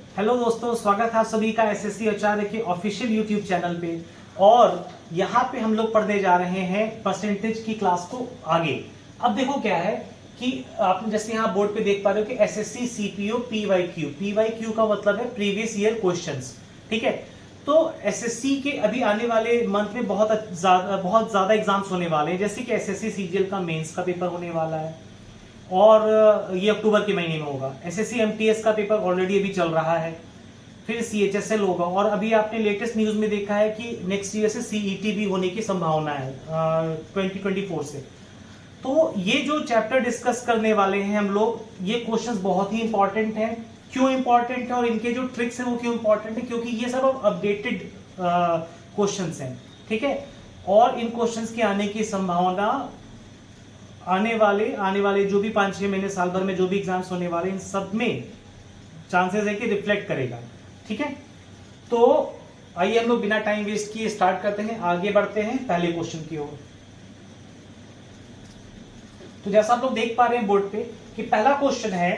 Hello दोस्तों, स्वागत है आप सभी का एसएससी आचार्य के ऑफिशियल यूट्यूब चैनल पे। और यहाँ पे हम लोग पढ़ने जा रहे हैं परसेंटेज की क्लास को आगे। अब देखो क्या है कि आपने जैसे यहाँ बोर्ड पे देख पा रहे हो कि एसएससी सीपीओ पीवाईक्यू का मतलब है प्रीवियस ईयर क्वेश्चंस। ठीक है, तो एसएससी के अभी आने वाले मंथ में बहुत ज्यादा एग्जाम्स होने वाले हैं, जैसे कि एसएससी सीजीएल का मेंस का पेपर होने वाला है और ये अक्टूबर के महीने में होगा। एसएससी एमटीएस का पेपर ऑलरेडी अभी चल रहा है, फिर सीएचएसएल होगा और अभी आपने लेटेस्ट न्यूज में देखा है कि नेक्स्ट ईयर से सीईटी भी होने की संभावना है 2024 से। तो ये जो चैप्टर डिस्कस करने वाले हैं हम लोग, ये क्वेश्चंस बहुत ही इंपॉर्टेंट हैं। क्यों इंपॉर्टेंट है और इनके जो ट्रिक्स हैं वो क्यों इंपॉर्टेंट है, क्योंकि ये सब अब अपडेटेड क्वेश्चंस हैं। ठीक है, और इन क्वेश्चंस के आने की संभावना आने वाले जो भी 5-6 महीने साल भर में जो भी एग्जाम्स होने वाले, इन सब में चांसेस है कि रिफ्लेक्ट करेगा। ठीक है, तो आइए हम लोग बिना टाइम वेस्ट किए स्टार्ट करते हैं, आगे बढ़ते हैं पहले क्वेश्चन की ओर। तो जैसा आप लोग देख पा रहे हैं बोर्ड पे कि पहला क्वेश्चन है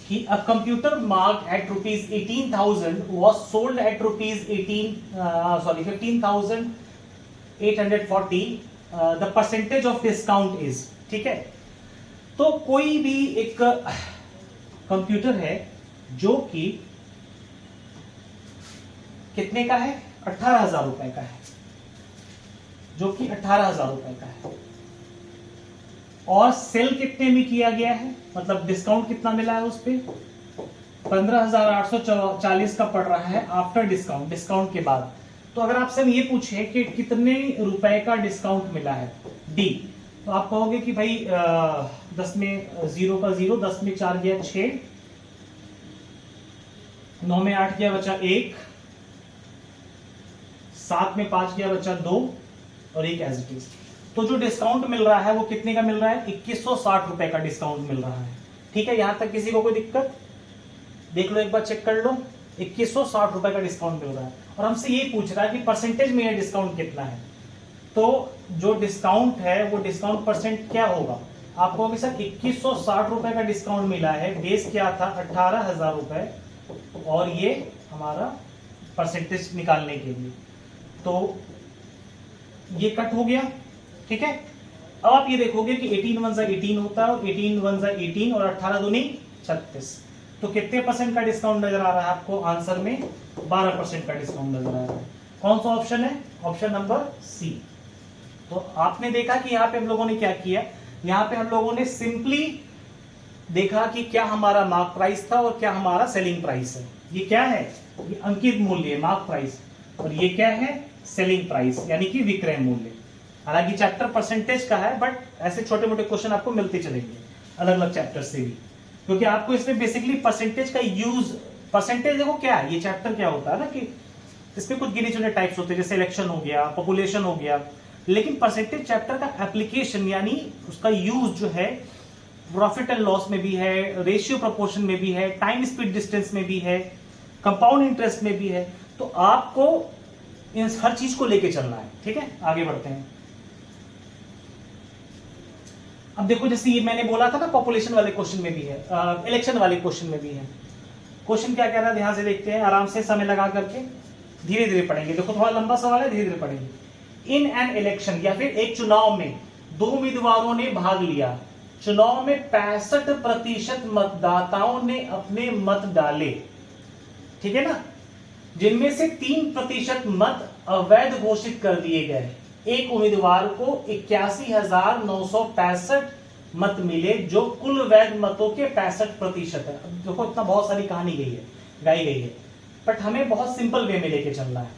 कि a computer marked at ₹18,000 was sold at ₹15,840, the percentage of discount is. ठीक है, तो कोई भी एक कंप्यूटर है जो कि कितने का है, 18,000 रुपए का है, जो कि 18,000 रुपए का है और सेल कितने में किया गया है, मतलब डिस्काउंट कितना मिला है उस पे, 15,840 का पड़ रहा है आफ्टर डिस्काउंट, डिस्काउंट के बाद। तो अगर आपसे हम ये पूछे कि कितने रुपए का डिस्काउंट मिला है डी, तो आप कहोगे कि भाई 10 में 0 का 0, 10 में 4 गया 6, 9 में 8 गया बचा 1, 7 में 5 गया बचा 2 और 1 एज इट इज। तो जो डिस्काउंट मिल रहा है वो कितने का मिल रहा है, 2160 रुपए का डिस्काउंट मिल रहा है। ठीक है, यहां तक किसी को कोई दिक्कत? देख लो एक बार, चेक कर लो, 2160 रुपए का डिस्काउंट मिल रहा है और हमसे ये पूछ रहा है कि परसेंटेज में यह डिस्काउंट कितना है। तो जो डिस्काउंट है वो डिस्काउंट परसेंट क्या होगा, आप कहोगे सर 2160 रुपए का डिस्काउंट मिला है, बेस क्या था 18,000 रुपए और ये हमारा परसेंटेज निकालने के लिए, तो ये कट हो गया। ठीक है, अब आप ये देखोगे कि 18 1 18 होता है और 18 1 18 और 18 दूनी 36, तो कितने परसेंट का डिस्काउंट नजर आ रहा है आपको आंसर में, 12% का डिस्काउंट नजर आ रहा है। कौन सा ऑप्शन है, ऑप्शन नंबर सी। तो आपने देखा कि यहाँ पे हम लोगों ने क्या किया, यहाँ पे हम लोगों ने सिंपली देखा कि क्या हमारा मार्क प्राइस था और क्या हमारा सेलिंग प्राइस है। ये क्या है, ये अंकित मूल्य है मार्क प्राइस, और ये क्या है सेलिंग प्राइस यानी कि विक्रय मूल्य। हालांकि चैप्टर परसेंटेज का है, बट ऐसे छोटे मोटे क्वेश्चन आपको मिलते चलेंगे अलग अलग चैप्टर से भी, क्योंकि आपको इसमें बेसिकली परसेंटेज का यूज, परसेंटेज देखो क्या है, ये चैप्टर क्या होता है ना कि इसमें कुछ गिने चुने टाइप्स होते हैं, जैसे इलेक्शन हो गया, पॉपुलेशन हो गया, लेकिन परसेंटेज चैप्टर का एप्लीकेशन यानी उसका यूज जो है प्रॉफिट एंड लॉस में भी है, रेशियो प्रोपोर्शन में भी है, टाइम स्पीड डिस्टेंस में भी है, कंपाउंड इंटरेस्ट में भी है। तो आपको इन हर चीज को लेके चलना है। ठीक है, आगे बढ़ते हैं। अब देखो जैसे ये मैंने बोला था ना, पॉपुलेशन वाले क्वेश्चन में भी है, इलेक्शन वाले क्वेश्चन में भी है। क्वेश्चन क्या कह रहा है, ध्यान से देखते हैं, आराम से समय लगा करके धीरे धीरे पढ़ेंगे। देखो थोड़ा लंबा सवाल है, धीरे धीरे पढ़ेंगे। इन एन इलेक्शन या फिर एक चुनाव में दो उम्मीदवारों ने भाग लिया, चुनाव में 65% मतदाताओं ने अपने मत डाले। ठीक है ना, जिनमें से 3% मत अवैध घोषित कर दिए गए। एक उम्मीदवार को 81,965 मत मिले, जो कुल वैध मतों के 65% है। अब देखो इतना बहुत सारी कहानी गाई गई है, बट हमें बहुत सिंपल वे में लेके चलना है।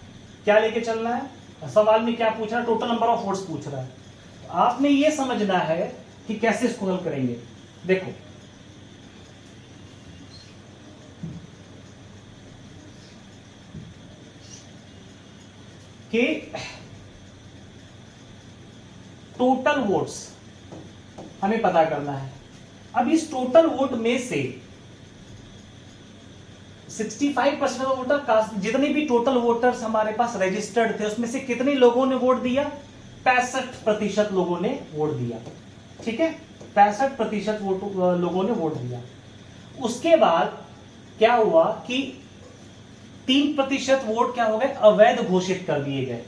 क्या लेके चलना है, सवाल में क्या पूछ रहा है, टोटल नंबर ऑफ वोट्स पूछ रहा है। तो आपने ये समझना है कि कैसे इसको हल करेंगे। देखो कि टोटल वोट्स हमें पता करना है। अब इस टोटल वोट में से 65% ऑफ वोटर कास्ट, जितने भी टोटल वोटर्स हमारे पास रजिस्टर्ड थे, उसमें से कितने लोगों ने वोट दिया, 65% लोगों ने वोट दिया। ठीक है, 65% लोगों ने वोट दिया। उसके बाद क्या हुआ कि 3% वोट क्या हो गए, अवैध घोषित कर दिए गए।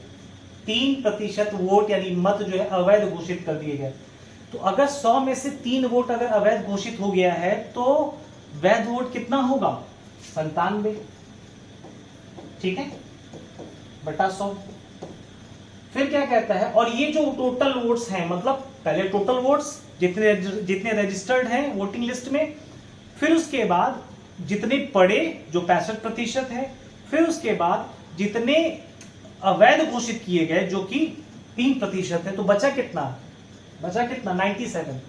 3% वोट यानी मत जो है अवैध घोषित कर दिए गए। तो अगर 100 में से 3 वोट अगर अवैध घोषित हो गया है तो वैध वोट कितना होगा, 97, ठीक है, बटा 100। फिर क्या कहता है, और ये जो टोटल वोट्स हैं, मतलब पहले टोटल वोट्स जितने रजिस्टर्ड हैं वोटिंग लिस्ट में, फिर उसके बाद जितने पड़े जो 65% है, फिर उसके बाद जितने अवैध घोषित किए गए जो कि 3% है, तो बचा कितना, 97।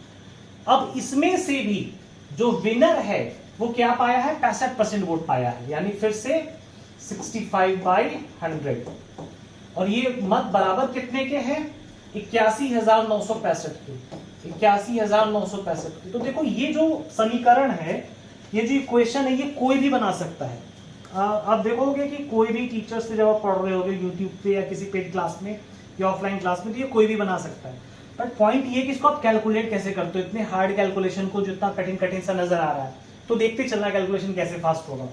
अब इसमें से भी जो विनर है वो क्या पाया है, 65% वोट पाया है, यानी फिर से 65/100। और ये मत बराबर कितने के हैं, 81,965 के, 81,965 के। तो देखो ये जो समीकरण है, ये जो इक्वेशन है, ये कोई भी बना सकता है। आप देखोगे कि कोई भी टीचर से जब आप पढ़ रहे होगे यूट्यूब पे या किसी पेड क्लास में या ऑफलाइन क्लास में, तो ये कोई भी बना सकता है। बट पॉइंट ये कि इसको आप कैलकुलेट कैसे करते हो, इतने हार्ड कैलकुलेशन को जो इतना कठिन सा नजर आ रहा है, तो देखते चलना कैलकुलेशन कैसे फास्ट होगा।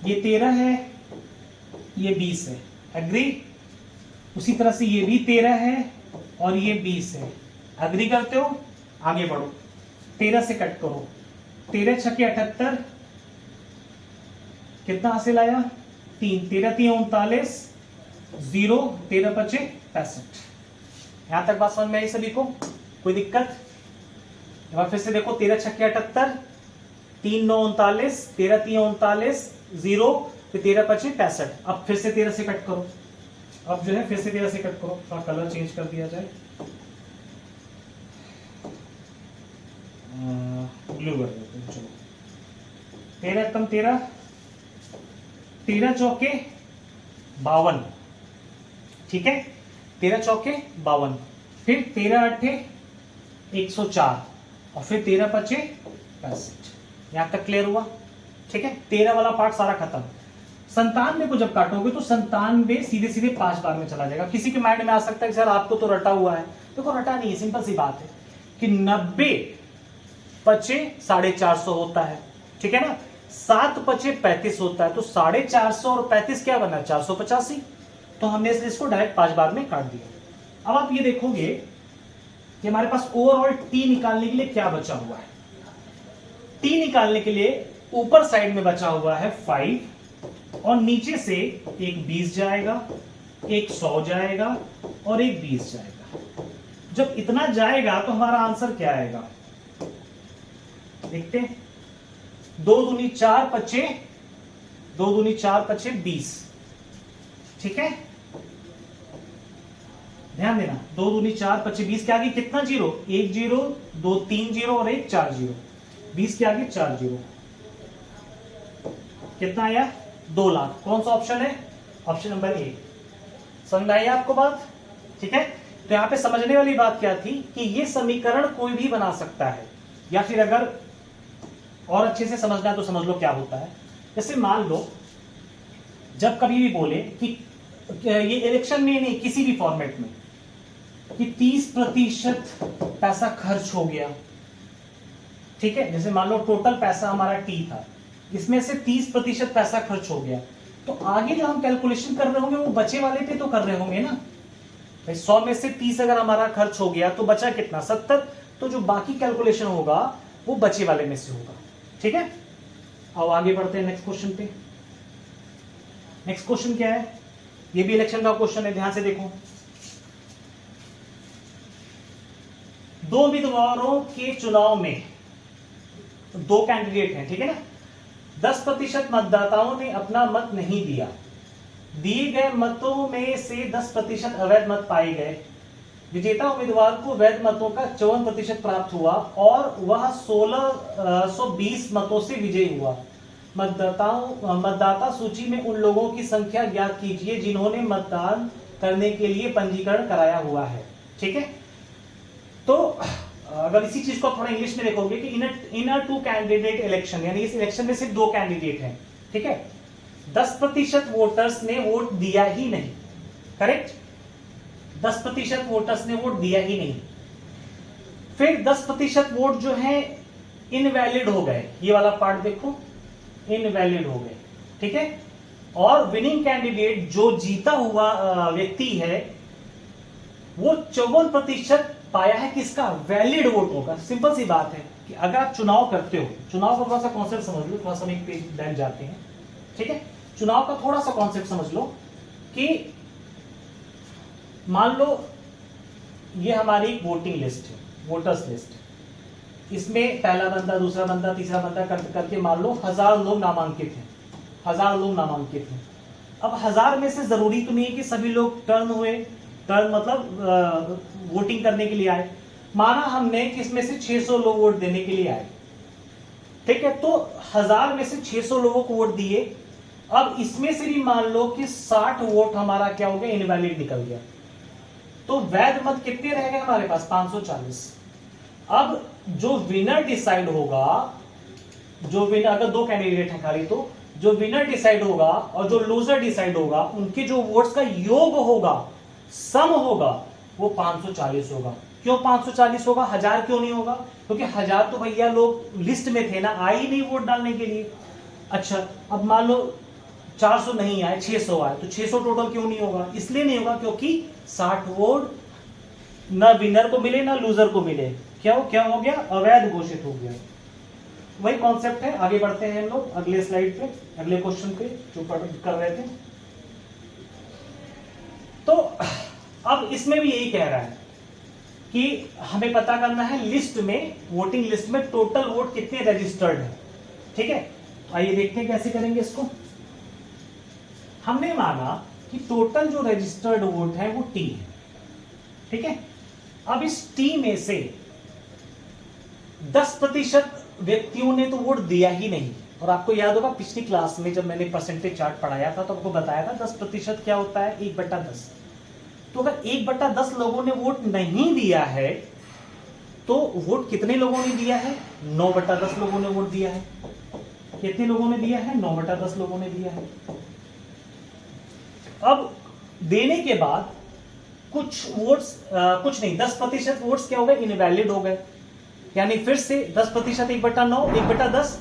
ये 13 है, ये 20 है, एग्री। उसी तरह से ये भी 13 है और ये 20 है, एग्री करते हो, आगे बढ़ो। 13 से कट करो, 13 छक्के 78, कितना हासिल आया, 3, 13 3 39, 0, 13 5 65। यहां तक बात समझ में आई सभी को, कोई दिक्कत? एक बार फिर से देखो, 13 छक्के 78, 3 9 39, 13 3 39, 0, फिर 13 5 65। अब फिर से 13 से कट करो, अब जो है फिर से 13 से कट करो, थोड़ा कलर चेंज कर दिया जाए, ब्लू कर देते हैं, चलो। 13 कम 13, 13 चौके 52, ठीक है, 13 चौके 52, फिर 13 अट्ठे 104 और फिर 13 पचे 65। यहां तक क्लियर हुआ, ठीक है। 13 वाला पार्ट सारा खत्म। 97 को जब काटोगे तो 97 सीधे सीधे 5 बार में चला जाएगा। किसी के माइंड में आ सकता है कि सर आपको तो रटा हुआ है, देखो रटा नहीं है, सिंपल सी बात है कि 90 पचे 450 होता है, ठीक है ना, 7 पचे 35 होता है, तो 450 और 35 क्या बना, 485। तो हमने इसको डायरेक्ट 5 बार में काट दिया। अब आप ये देखोगे कि हमारे पास ओवरऑल टी निकालने के लिए क्या बचा हुआ है। टी निकालने के लिए ऊपर साइड में बचा हुआ है 5 और नीचे से एक 20 जाएगा, एक 100 जाएगा और एक 20 जाएगा। जब इतना जाएगा तो हमारा आंसर क्या आएगा, देखते हैं। 2 दूनी 4 पचे 2 दूनी 4 पचे 20, ठीक है, ध्यान देना। 2 दूनी 4 पचे 20 के आगे कितना जीरो, 1 जीरो, 2 3 जीरो और 1 4 जीरो, 20 के आगे 4 जीरो, कितना आया, 2 लाख। कौन सा ऑप्शन है, ऑप्शन नंबर ए। समझ में आई आपको बात, ठीक है। तो यहां पे समझने वाली बात क्या थी कि ये समीकरण कोई भी बना सकता है, या फिर अगर और अच्छे से समझना है तो समझ लो क्या होता है। जैसे मान लो जब कभी भी बोले कि ये इलेक्शन में नहीं, किसी भी फॉर्मेट में, कि 30% पैसा खर्च हो गया, ठीक है। जैसे मान लो टोटल पैसा हमारा टी था, इसमें से 30% पैसा खर्च हो गया, तो आगे जो हम कैलकुलेशन कर रहे होंगे वो बचे वाले पे तो कर रहे होंगे ना भाई। 100 में से 30 अगर हमारा खर्च हो गया तो बचा कितना, 70। तो जो बाकी कैलकुलेशन होगा वो बचे वाले में से होगा, ठीक है। अब आगे बढ़ते हैं नेक्स्ट क्वेश्चन पे। नेक्स्ट क्वेश्चन क्या है, ये भी इलेक्शन का क्वेश्चन है, ध्यान से देखो। 2 उम्मीदवारों के चुनाव में 2 कैंडिडेट हैं, ठीक है ना। 10% मतदाताओं ने अपना मत नहीं दिया, दिए गए मतों में से 10% अवैध मत पाए गए। विजेता उम्मीदवार को वैध मतों का 54% प्राप्त हुआ और वह 1620 मतों से विजयी हुआ। मतदाता सूची में उन लोगों की संख्या ज्ञात कीजिए जिन्होंने मतदान करने के लिए पंजीकरण कराया हुआ है, ठीक है। तो अगर इसी चीज को थोड़ा इंग्लिश में देखोगे कि इन अ 2 कैंडिडेट इलेक्शन, यानी इस इलेक्शन में सिर्फ 2 कैंडिडेट हैं, ठीक है। 10% वोटर्स ने वोट दिया ही नहीं, करेक्ट, 10% वोटर्स ने वोट दिया ही नहीं। फिर 10% वोट जो है इनवैलिड हो गए, ये वाला पार्ट देखो, इनवैलिड हो गए, ठीक है। और विनिंग कैंडिडेट जो जीता हुआ व्यक्ति है वो 54% पाया है किसका, वैलिड वोटों का। सिंपल सी बात है कि अगर आप चुनाव करते हो, चुनाव का थोड़ा सा कॉन्सेप्ट समझ लो, थोड़ा सा हम एक पेज बैक जाते हैं, ठीक है। चुनाव का थोड़ा सा कॉन्सेप्ट समझ लो कि मान लो ये हमारी वोटिंग लिस्ट है, वोटर्स लिस्ट। इसमें पहला बंदा, दूसरा बंदा, तीसरा बंदा करके मान लो 1000 लोग नामांकित हैं, 1000 लोग नामांकित हैं। अब 1000 में से जरूरी तो नहीं है कि सभी लोग टर्न हुए, टर्न मतलब वोटिंग करने के लिए आए। माना हमने कि इसमें से 600 लोग वोट देने के लिए आए, ठीक है। तो 1000 में से 600 लोगों को वोट दिए। अब इसमें से भी मान लो कि 60 वोट हमारा क्या हो गया, इनवैलिड निकल गया। तो वैध मत कितने रह गए हमारे पास, 540। अब जो विनर डिसाइड होगा, जो विनर, अगर 2 कैंडिडेट हैं खाली, तो जो विनर डिसाइड होगा और जो लूजर डिसाइड होगा, उनके जो वोट्स का योग होगा, सम होगा, वो 540 होगा। क्यों 540 होगा, 1000 क्यों नहीं होगा? क्योंकि 1000 तो भैया लोग लिस्ट में थे ना, आए ही नहीं वोट डालने के लिए। अच्छा, अब मान लो 400 नहीं आए, 600 आए, तो 600 टोटल क्यों नहीं होगा? इसलिए नहीं होगा क्योंकि 60 वोट ना विनर को मिले ना लूजर को मिले। क्या हो गया, अवैध घोषित हो गया। वही कॉन्सेप्ट है। आगे बढ़ते हैं हम लोग अगले स्लाइड पे, अगले क्वेश्चन पे जो कर रहे थे। तो अब इसमें भी यही कह रहा है कि हमें पता करना है लिस्ट में, वोटिंग लिस्ट में टोटल वोट कितने रजिस्टर्ड है, ठीक है। तो आइए देखते हैं कैसे करेंगे इसको। हमने माना कि टोटल जो रजिस्टर्ड वोट है वो टी है, ठीक है। अब इस टी में से 10% व्यक्तियों ने तो वोट दिया ही नहीं। और आपको याद होगा पिछली क्लास में जब मैंने परसेंटेज चार्ट पढ़ाया था तो आपको बताया था 10% क्या होता है, 1/10। तो अगर 1/10 लोगों ने वोट नहीं दिया है तो वोट कितने लोगों ने दिया है, 9/10 लोगों ने वोट दिया है। कितने लोगों ने दिया है, 9/10 लोगों ने दिया है। अब देने के बाद कुछ वोट्स, कुछ नहीं, 10% वोट्स क्या हो गए, इनवैलिड हो गए। यानी फिर से 10%, 1/9, 1/10।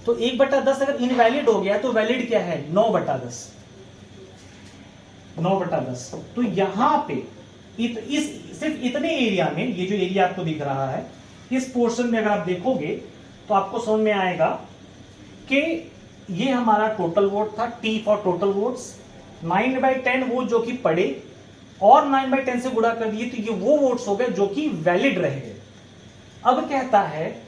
तो 1/10 अगर इनवैलिड हो गया तो वैलिड क्या है, 9/10, 9/10। तो यहां पे इस सिर्फ इतने एरिया में, ये जो एरिया आपको दिख रहा है, इस पोर्शन में अगर आप देखोगे तो आपको समझ में आएगा कि ये हमारा टोटल वोट था, टी फॉर टोटल वोट्स। 9/10 वो जो कि पड़े और 9/10 से गुणा कर दिए तो ये वो वोट्स हो गए जो कि वैलिड रह गए। अब कहता है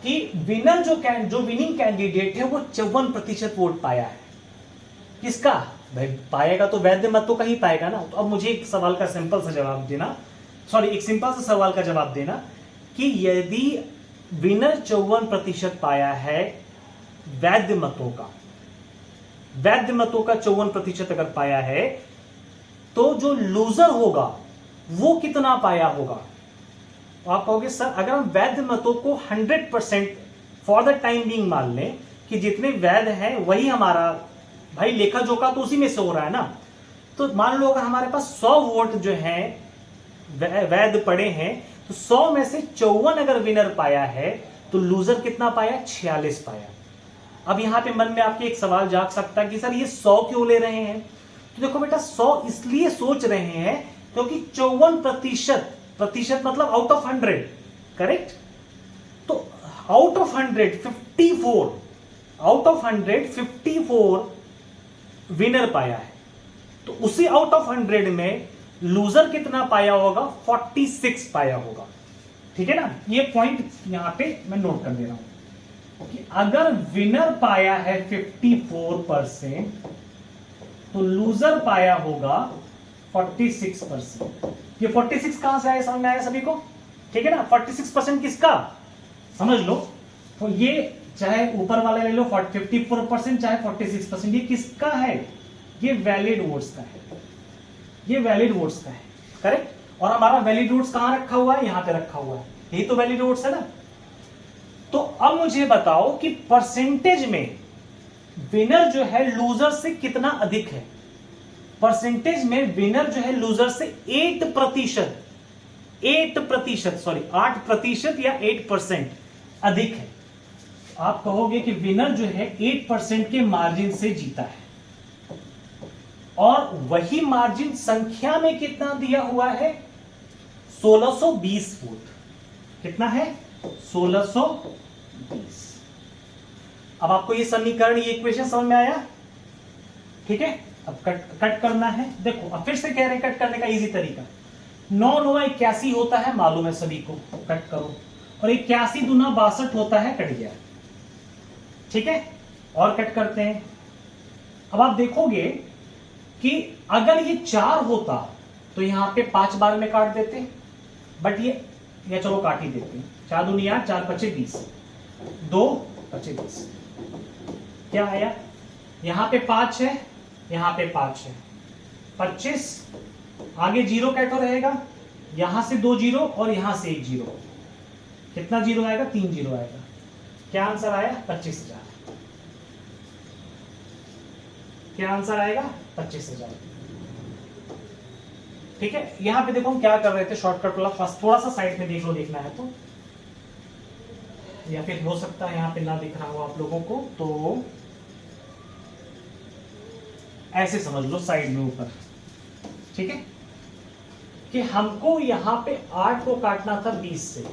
कि विनर जो विनिंग कैंडिडेट है वो 54% वोट पाया है। किसका भाई पाएगा, तो वैध मतों का ही पाएगा ना। तो अब मुझे एक सवाल का सिंपल सा जवाब देना, सॉरी एक सिंपल सा सवाल का जवाब देना कि यदि विनर 54% पाया है वैध मतों का, वैध मतों का 54% अगर पाया है, तो जो लूजर होगा वो कितना पाया होगा? तो आप कहोगे सर अगर हम वैध मतों को 100% फॉर द टाइम बीइंग मान लें कि जितने वैध हैं वही हमारा, भाई लेखा जोखा तो उसी में से हो रहा है ना। तो मान लो अगर हमारे पास 100 वोट जो हैं वैध पड़े हैं, तो 100 में से 54 अगर विनर पाया है तो लूजर कितना पाया, 46 पाया। अब यहां पे मन में आपके एक सवाल जाग सकता है कि सर ये 100 क्यों ले रहे हैं? तो देखो बेटा 100 इसलिए सोच रहे हैं क्योंकि 54% मतलब आउट ऑफ 100, करेक्ट। तो out of 100 54, out of 100 54 winner पाया है। तो उसी आउट ऑफ 100 में लूजर कितना पाया होगा, 46 पाया होगा, ठीक है ना। ये पॉइंट यहां पे मैं नोट कर दे रहा हूं कि अगर विनर पाया है 54% तो लूजर पाया होगा 46%। ये 46 कहां से आया, समझ में आया सभी को, ठीक है ना। 46% किसका, समझ लो। तो ये चाहे ऊपर वाला ले लो 54%, चाहे 46%, ये किसका है, ये वैलिड वोट्स का है, ये वैलिड वोट्स का है, करेक्ट। और हमारा वैलिड वोट्स कहां रखा हुआ है, यहां पे रखा हुआ है, यही तो वैलिड वोट्स है ना। तो अब मुझे बताओ कि परसेंटेज में विनर जो है लूजर से कितना अधिक है। परसेंटेज में विनर जो है लूजर से 8% या 8% अधिक है। आप कहोगे कि विनर जो है 8% के मार्जिन से जीता है, और वही मार्जिन संख्या में कितना दिया हुआ है, 1620 वोट। कितना है, 1620। अब आपको ये समीकरण, ये इक्वेशन समझ में आया? ठीक है, अब कट करना है। देखो अब फिर से कह रहे हैं कट करने का इजी तरीका, 9 9 81 होता है, मालूम है सभी को, कट करो, और 81 दूना 62 होता है, कट गया। ठीक है, और कट करते हैं। अब आप देखोगे कि अगर ये 4 होता तो यहां पे 5 बार में काट देते, बट ये या चलो काट ही देते हैं। 4 दूनी 8, 4 पचे 20, 2 पचे 20। क्या आया, यहां पे 5 है, यहां पे 5 है, 25, आगे 0 कैटो रहेगा, यहां से 2 जीरो और यहां से 1 जीरो। कितना जीरो आएगा, 3 जीरो आएगा। क्या आंसर आया, 25,000। क्या आंसर आएगा, 25,000। ठीक है, यहां पे देखो हम क्या कर रहे थे, शॉर्टकट वाला, फर्स्ट थोड़ा सा साइड में देख लो, देखना है तो, या फिर हो सकता है यहां पे ना दिख रहा हो आप लोगों को, तो ऐसे समझ लो साइड में ऊपर। ठीक है, कि हमको यहां पे 8 को काटना था 20 से।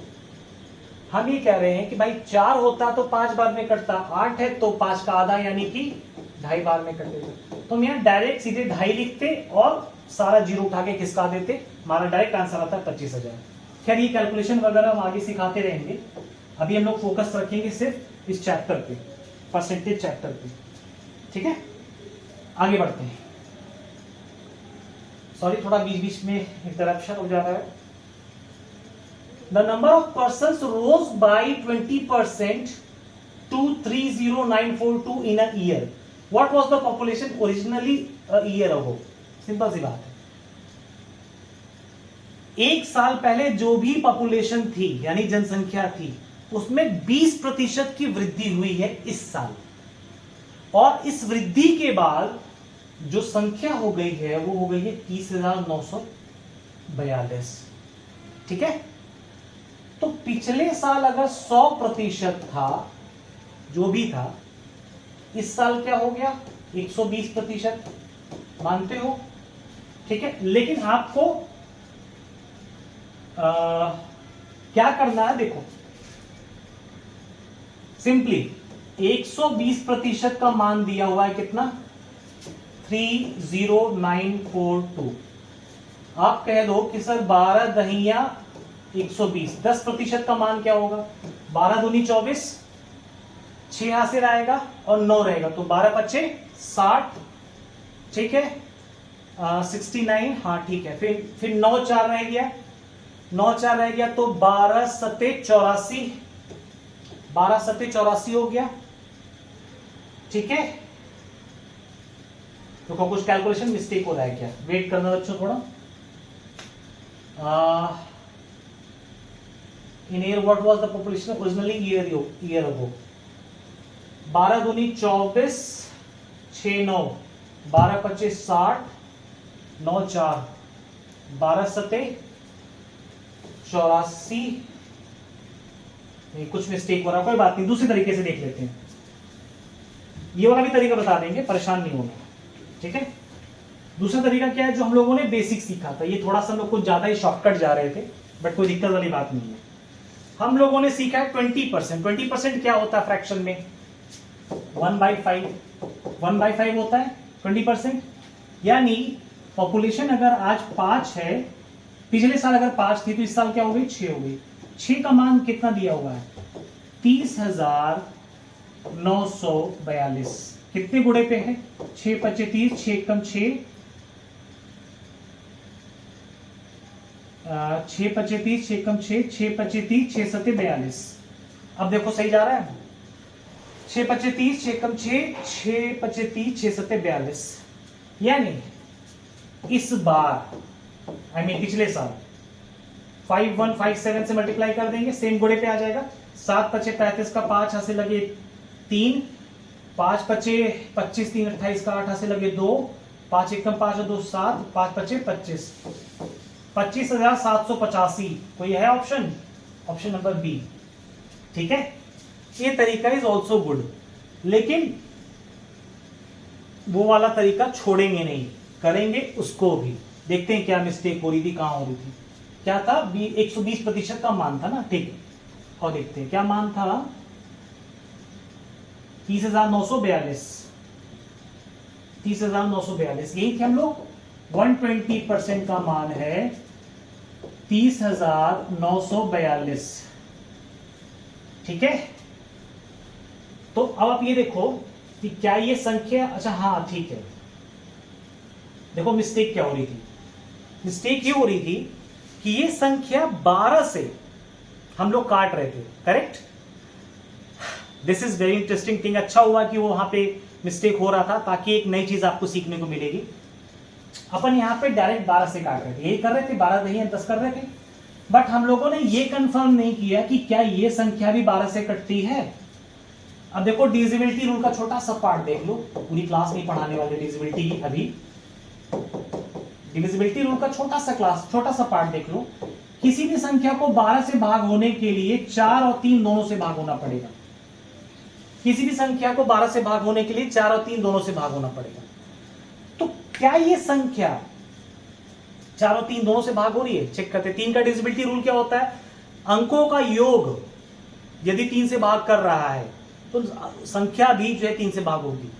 हम ये कह रहे हैं कि भाई 4 होता तो 5 बार में कटता, 8 है तो 5 का आधा यानी कि 2.5 बार में कटेगा। तो हम यहाँ डायरेक्ट सीधे 2.5 लिखते और सारा जीरो उठा के खिसका देते, हमारा डायरेक्ट आंसर आता है 25,000। खैर ये कैलकुलेशन वगैरह हम आगे सिखाते रहेंगे, अभी हम लोग फोकस रखेंगे सिर्फ इस चैप्टर पे, परसेंटेज चैप्टर पे। ठीक है, आगे बढ़ते हैं। सॉरी, थोड़ा बीच बीच में इंटरप्शन हो जा रहा है। The number of persons rose by 20% to 30942 in a year. What was the population originally a year ago? Simple सी बात है, एक साल पहले जो भी पॉपुलेशन थी यानी जनसंख्या थी, उसमें 20% की वृद्धि हुई है इस साल, और इस वृद्धि के बाद जो संख्या हो गई है वो हो गई है 30,942। ठीक है, तो पिछले साल अगर 100% था, जो भी था, इस साल क्या हो गया, 120%। मानते हो? ठीक है, लेकिन आपको क्या करना है, देखो सिंपली 120% का मान दिया हुआ है कितना, 30942। आप कह दो कि सर 12 दहिया 120, 10% का मान क्या होगा, 12 दूनी 24, 6 हासिल आएगा और 9 रहेगा, तो 12 पच्चे 60। ठीक है, 69, हाँ ठीक है, फिर 9 4 रह गया, 9 4 रह गया, तो 12 सत्ते 84, 12 सत्ते 84 हो गया। ठीक है, तो कुछ कैलकुलेशन मिस्टेक हो रहा है क्या, वेट करना बच्चों थोड़ा। In year what was the population originally year ago? 12 दूनी 24, 6 9, 12 पच्चीस 60, 9 4, 12 सत्ते 84। कुछ मिस्टेक हो रहा, कोई बात नहीं, दूसरी तरीके से देख लेते हैं। ये वाला भी तरीका बता देंगे, परेशान नहीं होना। ठीक है, दूसरा तरीका क्या है, जो हम लोगों ने बेसिक सीखा था, ये थोड़ा सा हम लोग कुछ ज्यादा ही शॉर्टकट जा रहे थे, बट कोई दिक्कत वाली बात नहीं है। हम लोगों ने सीखा है 20%। 20% क्या होता है फ्रैक्शन में, 1/5। 1/5 होता है 20%। यानी पॉपुलेशन अगर आज 5 है, पिछले साल अगर 5 थी तो इस साल क्या हो गई, 6 हो गई। 6 का मान कितना दिया हुआ है, 30,942। कितने गुणे पे है, 6 पच्चे 30, 6 कम 6, 6 पच्चे 30, 6 कम 6, 6 पच्चे 30, 6 सत्ते 42। अब देखो सही जा रहा है, 6 पच्चे 30, 6 कम 6, 6 पच्चे 30, 6 सत्ते 42। यानी इस बार पिछले साल 5157 से मल्टीप्लाई कर देंगे, सेम गुणे पे आ जाएगा। 7 पच्चे 35 का 5 हाथ से लगे 3, 5 पच्चे 25, 3 28 का 8 हाथ से लगे 2, 5 एकम 5 और 2 7, 5 पच्चे 25, 25,785। कोई है ऑप्शन, ऑप्शन नंबर बी। ठीक है, ये तरीका इज ऑल्सो गुड, लेकिन वो वाला तरीका छोड़ेंगे नहीं, करेंगे उसको भी। देखते हैं क्या मिस्टेक हो रही थी, कहां हो रही थी। क्या था, 120% का मान था ना, ठीक है। और देखते हैं क्या मान था, 30,942, 30,942, यही थे हम लोग। 120% का मान है 30,942, ठीक है। तो अब आप ये देखो कि क्या ये संख्या, अच्छा हाँ ठीक है, देखो मिस्टेक क्या हो रही थी। मिस्टेक ये हो रही थी कि ये संख्या 12 से हम लोग काट रहे थे, correct. This is very interesting thing. अच्छा हुआ कि वो वहां पे मिस्टेक हो रहा था, ताकि एक नई चीज आपको सीखने को मिलेगी। अपन यहां पे डायरेक्ट 12 से काट रहे थे, यही कर रहे थे, 12 दही 10 कर रहे थे। बट हम लोगों ने ये कंफर्म नहीं किया कि क्या ये संख्या भी 12 से कटती है। अब देखो डिविजिबिलिटी रूल का छोटा सा पार्ट देख लो, पूरी क्लास नहीं पढ़ाने वाले डिविजिबिलिटी अभी। डिविजिबिलिटी रूल का छोटा सा पार्ट देख लो। किसी भी संख्या को 12 से भाग होने के लिए 4 और 3 दोनों से भाग होना पड़ेगा। किसी भी संख्या को 12 से भाग होने के लिए 4 और 3 दोनों से भाग होना पड़ेगा। तो क्या ये संख्या 4 और 3 दोनों से भाग हो रही है, चेक करते हैं। 3 का डिविजिबिलिटी रूल क्या होता है, अंकों का योग यदि 3 से भाग कर रहा है तो संख्या भी जो है 3 से भाग होगी।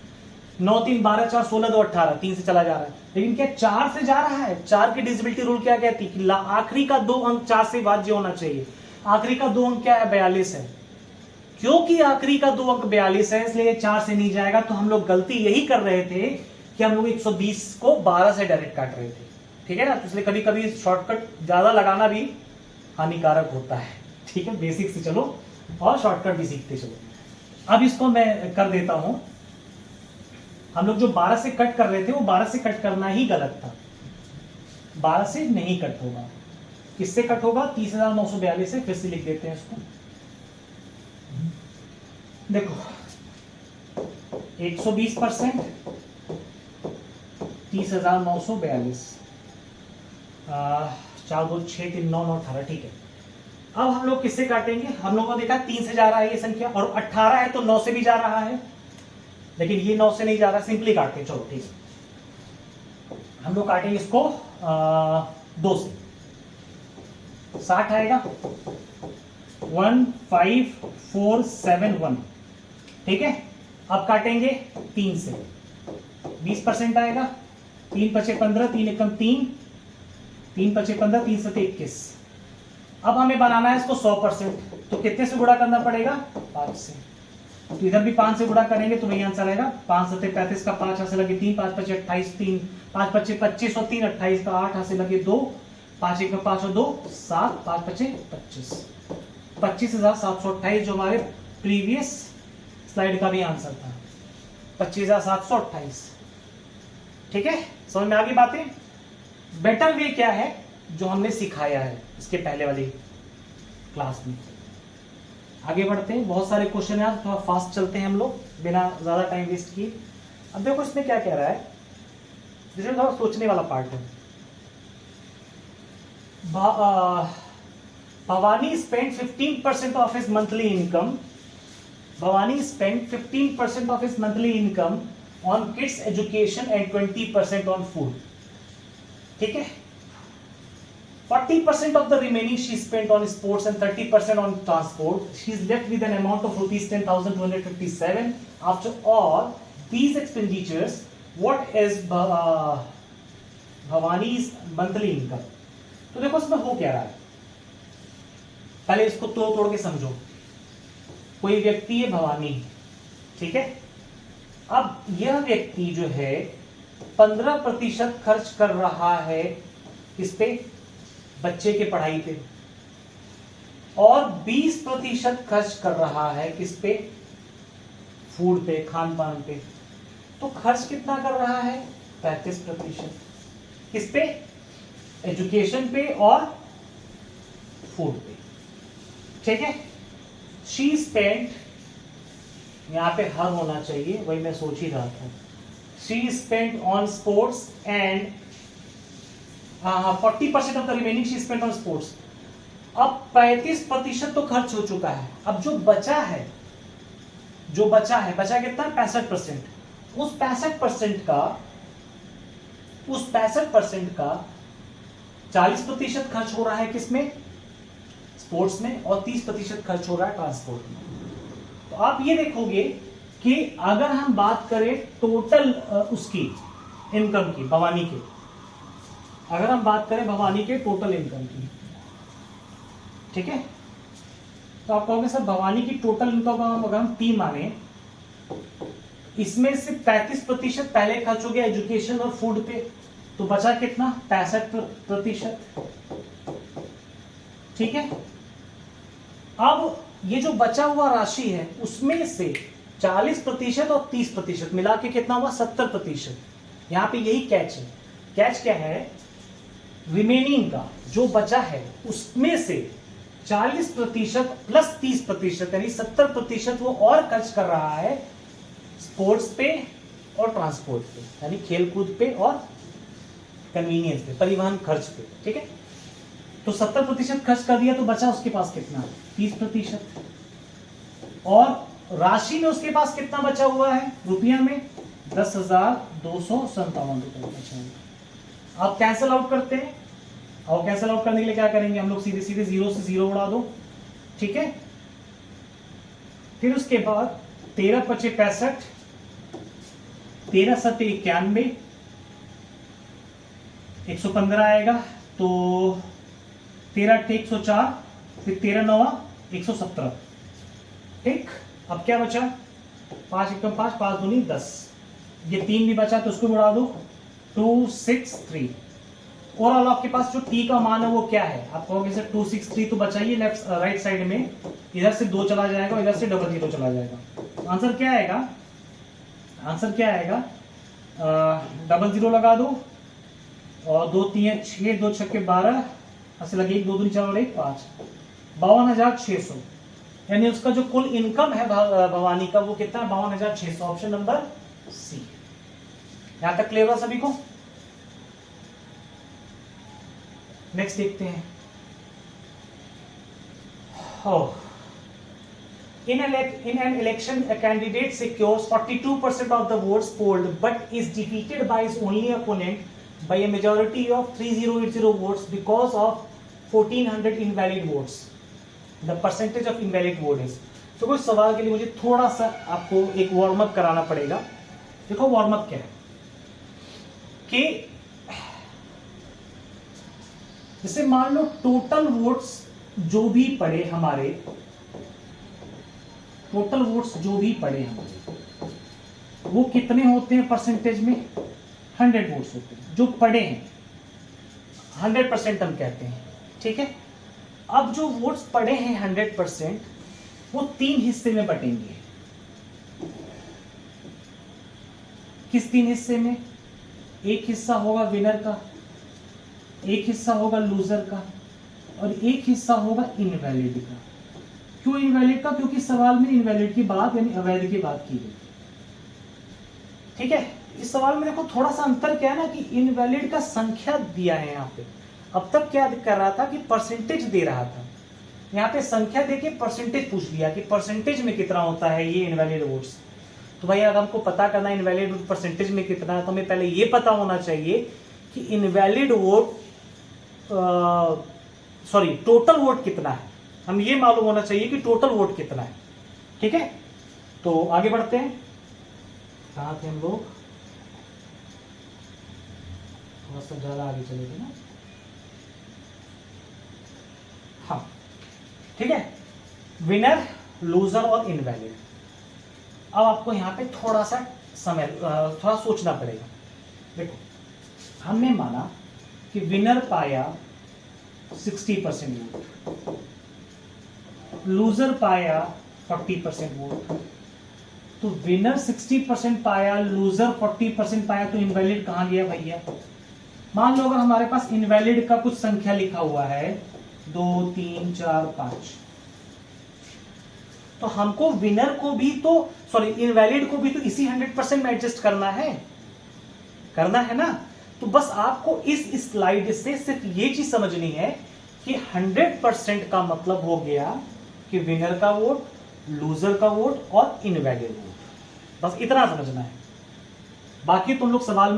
9 3 12 4 16 2 18, 3 से चला जा रहा है। लेकिन क्या 4 से जा रहा है, 4 की डिविजिबिलिटी रूल क्या कहती है कि आखिरी का 2 अंक 4 से भाज्य होना चाहिए। आखिरी का 2 अंक क्या है, 42 है। क्योंकि आखिरी का 2 अंक 42 है, इसलिए 4 से नहीं जाएगा। तो हम लोग गलती यही कर रहे थे कि हम लोग 120 को 12 से डायरेक्ट काट रहे थे, ठीक है ना। तो इसलिए कभी कभी शॉर्टकट ज्यादा लगाना भी हानिकारक होता है, ठीक है। बेसिक से चलो और शॉर्टकट भी सीखते चलो। अब इसको मैं कर देता हूं। हम लोग जो 12 से कट कर रहे थे वो 12 से कट करना ही गलत था, 12 से नहीं कट होगा। किससे कट होगा, 30,942 से। फिर से लिख देते हैं इसको, देखो 120%, 30,942, 4 2 6 3 9 9 18, ठीक है। अब हम लोग किससे काटेंगे, हम लोगों ने देखा 3 से जा रहा है ये संख्या, और 18 है तो 9 से भी जा रहा है, लेकिन ये 9 से नहीं जा रहा, सिंपली काटते हैं। चलो ठीक है, हम लोग काटेंगे इसको 2 से। 60 आएगा 15471, ठीक है। अब काटेंगे 3 से, 20% आएगा। 3 पचे 15, 3 एकम 3, 3 पचे 15, 3 सते 21। अब हमें बनाना है इसको 100%, तो कितने से गुणा करना पड़ेगा, 5 से। तो इधर भी 5 से गुणा करेंगे तो वही आंसर आएगा। 5 सते 35 का 5 हाथ से लगे 3, 5 पचे 28, 3 5 पचे 25 और 3 28 का 8 हाथ से लगे 2, 5 1 में 5 और 2 7, 5 पचे 25, 25,728 जो हमारे प्रीवियस स्लाइड का भी आंसर था, 25,728, ठीक है। समझ में आ गई बातें। बेटर वे क्या है जो हमने सिखाया है इसके पहले वाली क्लास में। आगे बढ़ते हैं, बहुत सारे क्वेश्चन है, थोड़ा फास्ट चलते हैं हम लोग बिना ज्यादा टाइम वेस्ट किए। अब देखो इसमें क्या कह रहा है, जिसमें थोड़ा सोचने वाला पार्ट है। Bhavani spend 15% of his monthly income, Bhavani spend 15% of his monthly income on kids education and 20% on food, ठीक है। 40% of the remaining she spent on sports and 30% on transport. She is left with an amount of rupees 10,257. After all these expenditures, what is Bhavani's monthly income? तो देखो इसमें हो क्या रहा है, पहले इसको तोड़ के समझो। कोई व्यक्ति है भवानी, ठीक है। अब यह व्यक्ति जो है 15% खर्च कर रहा है किस पे, बच्चे के पढ़ाई पे, और 20% खर्च कर रहा है किस पे, फूड पे, खान पान पे। तो खर्च कितना कर रहा है, 35%। किस पे, एजुकेशन पे और फूड पे, ठीक है। शी स्पेंट, यहां पे हर होना चाहिए, वही मैं सोच ही रहा था। She spent on sports and 40% of the remaining she spent on sports. अब 35% तो खर्च हो चुका है, अब जो बचा है जो बचा है, बचा कितना 65%, उस 65% का 40% खर्च हो रहा है किसमें, स्पोर्ट्स में, और 30% खर्च हो रहा है ट्रांसपोर्ट में। तो आप ये देखोगे कि अगर हम बात करें टोटल उसकी इनकम की, भवानी के, अगर हम बात करें भवानी के टोटल इनकम की, ठीक है, तो आप कहोगे सर भवानी की टोटल इनकम अगर हम 3 माने, इसमें से 35% पहले खर्च हो गया एजुकेशन और फूड पे, तो बचा कितना 65%, ठीक है। अब ये जो बचा हुआ राशि है उसमें से 40% और 30% मिला के कितना हुआ 70%। यहां पे यही कैच है। कैच क्या है, रिमेनिंग का जो बचा है उसमें से 40% प्लस 30% यानी 70% वो और खर्च कर रहा है स्पोर्ट्स पे और ट्रांसपोर्ट पे, यानी खेलकूद पे और कन्वीनियंस पे, परिवहन खर्च पे, ठीक है। तो 70% खर्च कर दिया, तो बचा उसके पास कितना 30%, और राशि में उसके पास कितना बचा हुआ है रुपया में 10,257 रुपए बचा हुआ। आप कैंसल आउट करते हैं, और कैंसल आउट करने के लिए क्या करेंगे हम लोग, सीधे सीधे 0 से 0 उड़ा दो, ठीक है। फिर उसके बाद 13 पचे 65, 13 सत्ते 91, 115 आएगा, तो 13 अट्ठे 104, फिर 13 नवा 117, ठीक। अब क्या बचा 5 एकम 5, 5 दूनी 10, ये 3 भी बचा तो उसको उड़ा दो 263। ओवरऑल आपके पास जो टी का मान है वो क्या है, आप कहोगे सर 263 तो बचाइए लेफ्ट राइट साइड में, इधर से 2 चला जाएगा, इधर से 00 चला जाएगा। आंसर क्या आएगा, आंसर क्या आएगा, 00 लगा दो, और 2 3 6, 2 6 12, ऐसे लगे 1 2 2 4 1 5, 52,600, यानी उसका जो कुल इनकम है भवानी का वो कितना है 52,600। Option number C. यहां तक क्लियर हुआ सभी को। नेक्स्ट देखते हैं। In an election, a candidate secures 42% of the votes polled, but is defeated by his only opponent by a majority of 3080 votes because of 1400 invalid votes. The percentage of invalid vote is. तो कुछ सवाल के लिए मुझे थोड़ा सा आपको एक वार्म अप कराना पड़ेगा। देखो वार्म अप क्या है कि जैसे मान लो टोटल वोट्स जो भी पड़े हमारे, टोटल वोट्स जो भी पड़े हमारे वो कितने होते हैं परसेंटेज में, 100 वोट्स होते हैं जो पड़े हैं, 100% हम कहते हैं, ठीक है। अब जो वोट्स पड़े हैं 100% वो 3 हिस्से में बटेंगे। किस 3 हिस्से में, एक हिस्सा होगा विनर का, एक हिस्सा होगा लूजर का, और एक हिस्सा होगा इनवैलिड का। क्यों इनवैलिड का, क्योंकि सवाल में इनवैलिड की बात यानी अवैध की बात की गई, ठीक है। इस सवाल में देखो थोड़ा सा अंतर क्या है ना कि इनवैलिड का संख्या दिया है यहाँ पे, अब तक क्या कर रहा था कि परसेंटेज दे रहा था, यहाँ पे संख्या देके परसेंटेज पूछ लिया कि परसेंटेज में कितना होता है ये इनवैलिड वोट्स। तो भाई अगर हमको पता करना इनवैलिड वोट परसेंटेज में कितना है तो हमें पहले ये पता होना चाहिए कि invalid vote sorry total vote कितना है, हम ये मालूम होना चाहिए कि टोटल वोट कितना है, ठीक है। तो आगे बढ़ते हैं, कहां थे हम लोग, थोड़ा सा ज्यादा आगे चलेंगे ना, हाँ ठीक है। विनर लूजर और इनवैलिड। अब आपको यहां पे थोड़ा सा समय थोड़ा सोचना पड़ेगा। देखो हमने माना कि विनर पाया 60% वोट, लूजर पाया 40% वोट, तो विनर 60% पाया, लूजर 40% पाया, तो इनवैलिड कहां गया भैया। मान लो अगर हमारे पास इनवैलिड का कुछ संख्या लिखा हुआ है 2 3 4 5, तो हमको विनर को भी तो सॉरी इनवैलिड को भी तो इसी 100% में एडजस्ट करना है ना। तो बस आपको इस स्लाइड से सिर्फ ये चीज समझनी है कि 100% का मतलब हो गया कि विनर का वोट लूजर का वोट और इनवैलिड वोट। बस इतना समझना है, बाकी तुम लोग सवाल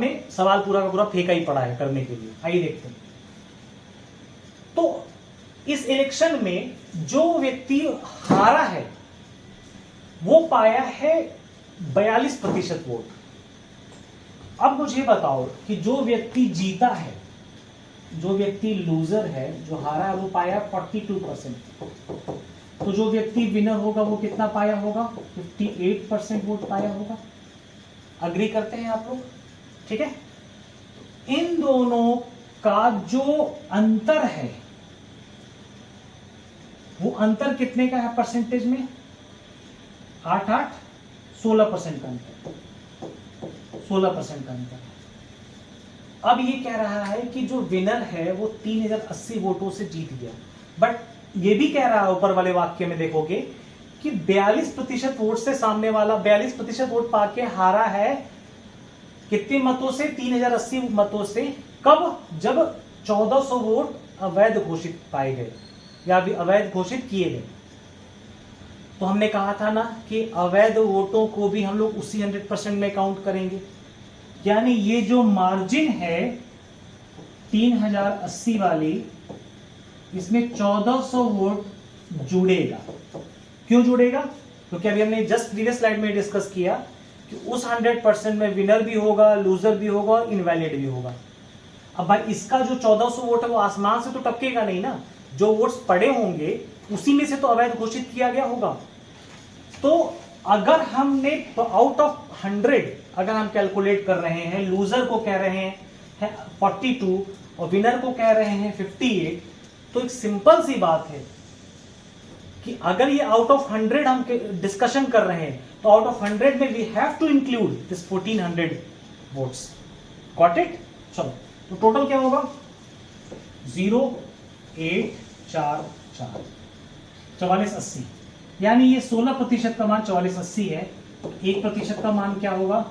पूरा का पूरा फेंका ही पड़ा है करने के लिए। आइए देखते हैं। तो इस इलेक्शन में जो व्यक्ति हारा है वो पाया है 42% वोट। अब मुझे बताओ कि जो व्यक्ति जीता है, जो व्यक्ति लूजर है, जो हारा है, वो पाया 42%। तो जो व्यक्ति विनर होगा वो कितना पाया होगा? 58% वोट पाया होगा। अग्री करते हैं आप लोग? ठीक है। इन दोनों का जो अंतर है वो अंतर कितने का है परसेंटेज में? 8-8 16% का अंतर, 16% का अंतर। अब ये कह रहा है कि जो विनर है वो 3080 वोटों से जीत गया, बट ये भी कह रहा है ऊपर वाले वाक्य में देखोगे कि 42% वोट से सामने वाला 42% वोट पाके हारा है कितने मतों से? 3080 मतों से। कब? जब 1400 वोट अवैध घोषित पाए गए या अवैध घोषित किए गए। तो हमने कहा था ना कि अवैध वोटों को भी हम लोग उसी 100% में काउंट करेंगे, यानी ये जो मार्जिन है 3080 वाली, इसमें 1400 वोट जुड़ेगा। क्यों जुड़ेगा? क्योंकि अभी हमने जस्ट प्रीवियस स्लाइड में डिस्कस किया कि उस 100% में विनर भी होगा, लूजर भी होगा और इनवैलिड भी होगा। अब भाई इसका जो 1400 वोट है वो आसमान से तो टपकेगा नहीं ना, जो वोट्स पड़े होंगे उसी में से तो अवैध घोषित किया गया होगा। तो अगर हमने आउट ऑफ 100 अगर हम कैलकुलेट कर रहे हैं, लूजर को कह रहे हैं 42 और विनर को कह रहे हैं 58, तो एक सिंपल सी बात है कि अगर ये आउट ऑफ 100 हम डिस्कशन कर रहे हैं तो आउट ऑफ 100 में we have to include this 1400 votes. Got it? चलो, तो टोटल क्या होगा? 0844 4480, यानी ये 16% का मान 4480 है। 1% का मान क्या होगा?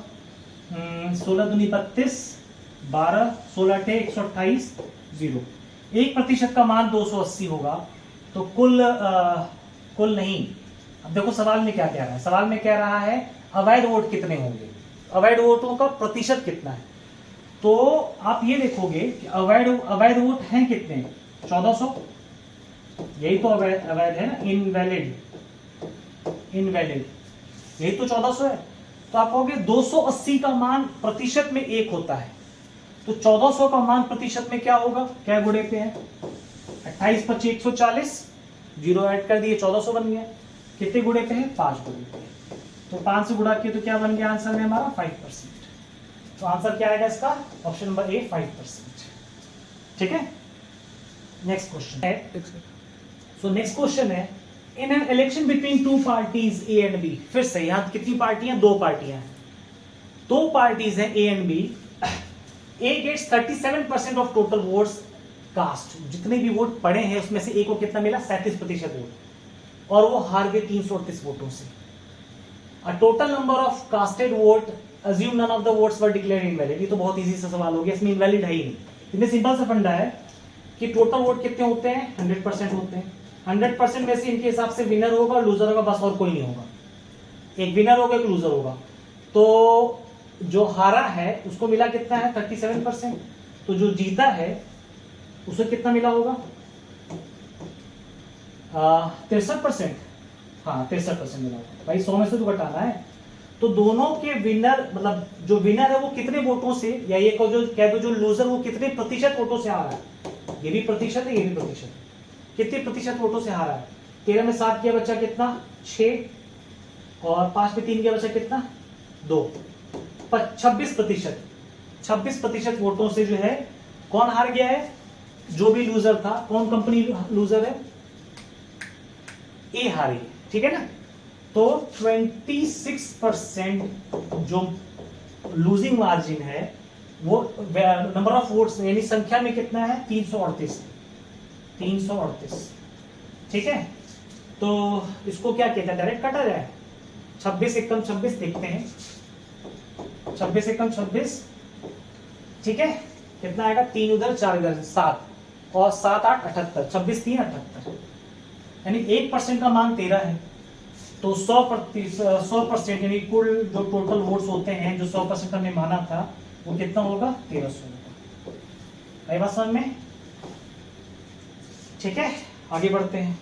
16 दूनी 32, 12, 16 अठे 128, 0। 1% का मान 280 होगा। तो कुल नहीं। अब देखो सवाल में क्या कह रहा है। सवाल में कह रहा है अवैध वोट कितने होंगे, अवैध वोटों का प्रतिशत कितना है। तो आप ये देखोगे कि अवैध वोट हैं कितने? 1400, यही तो अवैध है ना। इनवैलिड यही तो 1400 है। तो आप कहोगे 280 का मान प्रतिशत में 1 होता है, तो 1400 का मान प्रतिशत में क्या होगा? क्या गुणे पे है? 28 25 140, 0 ऐड कर दिए, 1400 बन गया। कितने गुणे पे है? 5 गुणे पे। तो 5 से गुणा किया तो क्या बन गया आंसर में हमारा? 5%। तो आंसर क्या आएगा इसका? Option number A 5%। ठीक है। नेक्स्ट क्वेश्चन है। सो नेक्स्ट क्वेश्चन है, in an election between two parties A and B. फिर से यहां कितनी पार्टियां? 2 पार्टियां हैं, 2 पार्टीज हैं A and B. A gets 37% of total votes cast. जितने भी वोट पड़े हैं उसमें से ए को कितना मिला? 37% वोट, और वो हार गए 338 वोटों से। A total number of casted vote, assume none of the votes were declared invalid. ये तो बहुत इजी सा सवाल हो गया, इसमें इनवैलिड है ही नहीं। इसमें सिंपल सा फंडा है कि टोटल वोट कितने होते हैं? 100% होते हैं। 100% में से इनके हिसाब से विनर होगा, लूजर होगा, बस और कोई नहीं होगा। एक विनर होगा, एक लूजर होगा। तो जो हारा है उसको मिला कितना है? 37%। तो जो जीता है उसे कितना मिला होगा? 63%। हाँ 63% मिला होगा। भाई 100 में से तो घटाना है। तो दोनों के विनर, मतलब जो विनर है वो कितने वोटों से, या ये जो कह दो जो लूजर वो कितने प्रतिशत वोटों से हारा है? ये भी प्रतिशत है, ये भी प्रतिशत है। कितने प्रतिशत वोटों से हारा है? 13 में 7 किया बच्चा कितना? 6, और 5 में 3 किया बच्चा कितना? 2। 26%। 26% वोटों से जो है कौन हार गया है? जो भी लूजर था। कौन कंपनी लूजर है? ए हारी। ठीक है ना। तो 26% जो लूजिंग मार्जिन है वो नंबर ऑफ वोट्स यानी संख्या में कितना है? 338। 338। ठीक है। तो इसको क्या कहते हैं? डायरेक्ट काटा जाए। 26 एकम 26 देखते हैं। 26 एकम 26, ठीक है। कितना आएगा? 3 उधर 4 इधर 7, और 7 8 78, 26 3 78, यानी 1% का मान 13 है। तो 100% यानी कुल जो टोटल वोट्स होते हैं जो 100% हमने माना था वो कितना होगा 1300 होगा। आई बात समझ में? ठीक है, आगे बढ़ते हैं।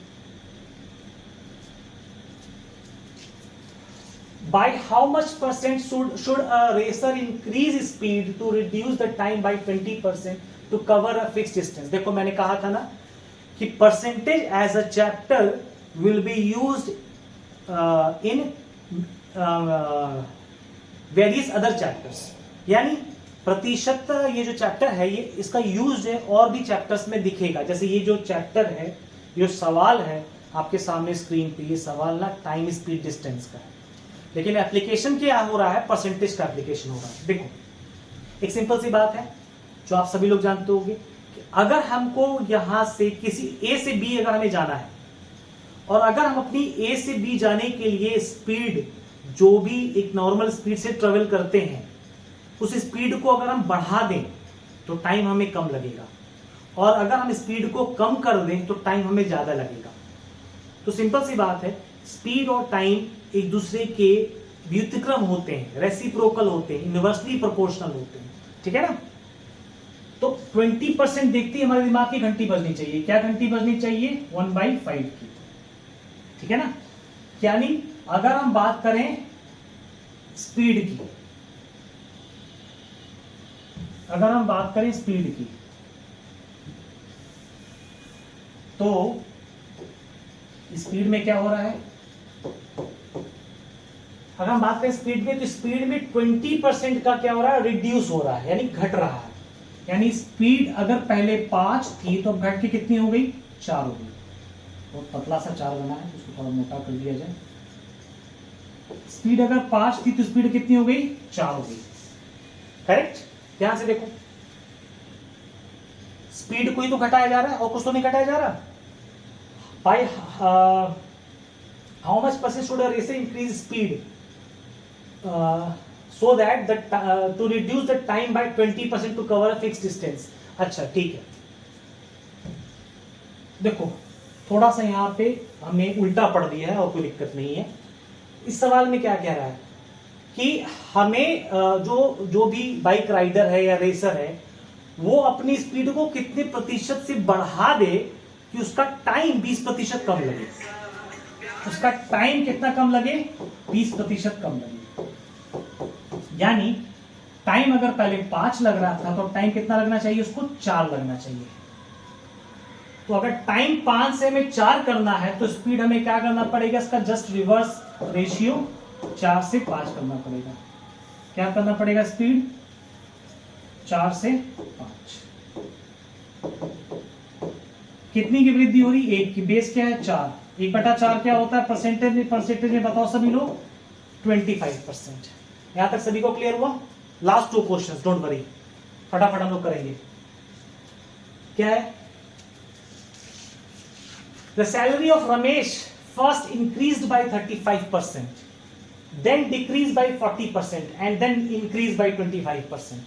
By how much percent should a racer increase speed to reduce the time by 20% to cover a fixed distance? देखो मैंने कहा था ना कि percentage as a chapter will be used in various other chapters। यानी प्रतिशत ये जो चैप्टर है ये इसका यूज है और भी चैप्टर्स में दिखेगा। जैसे ये जो चैप्टर है, ये सवाल है आपके सामने स्क्रीन पे, ये सवाल ना टाइम स्पीड डिस्टेंस का है, लेकिन एप्लीकेशन क्या हो रहा है, परसेंटेज का एप्लीकेशन हो रहा है। देखो एक सिंपल सी बात है जो आप सभी लोग जानते होंगे कि अगर हमको यहां से किसी ए से बी अगर हमें जाना है और अगर हम अपनी ए से बी जाने के लिए स्पीड जो भी एक नॉर्मल स्पीड से ट्रेवल करते हैं उस स्पीड को अगर हम बढ़ा दें तो टाइम हमें कम लगेगा, और अगर हम स्पीड को कम कर दें तो टाइम हमें ज्यादा लगेगा। तो सिंपल सी बात है, स्पीड और टाइम एक दूसरे के व्युत्क्रम होते हैं, रेसिप्रोकल होते हैं, इनवर्सली प्रोपोर्शनल होते हैं। ठीक है ना? तो 20% देखते ही हमारे दिमाग की घंटी बजनी चाहिए। क्या घंटी बजनी चाहिए? 1/5 की। ठीक है ना? यानी अगर हम बात करें स्पीड की, अगर हम बात करें स्पीड की तो स्पीड में क्या हो रहा है, अगर हम बात करें स्पीड में तो स्पीड में 20% का क्या हो रहा है, रिड्यूस हो रहा है, यानी घट रहा है। यानी स्पीड अगर पहले 5 थी तो घट के कितनी हो गई, 4 हो गई। बहुत पतला सा 4 बना है, उसको थोड़ा मोटा कर दिया जाए। स्पीड अगर 5 थी तो स्पीड कितनी हो गई, 4 हो गई। करेक्ट? ध्यान से देखो, स्पीड को ही तो घटाया जा रहा है और कुछ तो नहीं घटाया जा रहा। By how much percent should a racer increase speed so that to reduce the time by 20% to cover a fixed distance। अच्छा ठीक है, देखो थोड़ा सा यहाँ पे हमने उल्टा पढ़ दिया है और कोई दिक्कत नहीं है। इस सवाल में क्या कह रहा है कि हमें जो भी बाइक राइडर है या रेसर है वो अपनी स्पीड को कितने प्रतिशत से बढ़ा दे कि उसका टाइम 20% कम लगे। उसका टाइम कितना कम लगे, 20% कम लगे। यानी टाइम अगर पहले 5 लग रहा था तो टाइम कितना लगना चाहिए, उसको 4 लगना चाहिए। तो अगर टाइम 5 से हमें 4 करना है तो स्पीड हमें क्या करना पड़ेगा, इसका जस्ट रिवर्स रेशियो 4 से 5 करना पड़ेगा। क्या करना पड़ेगा, स्पीड 4 से 5। कितनी की वृद्धि हो रही, 1 की। बेस क्या है, 4। 1/4 क्या होता है परसेंटेज में? परसेंटेज में बताओ सभी लोग, 25%। यहां तक सभी को क्लियर हुआ? लास्ट 2 क्वेश्चंस, डोंट वरी, फटाफट हम लोग करेंगे। क्या है, the salary of Ramesh first increased by 35%, then decreased by 40% and then increased by 25%.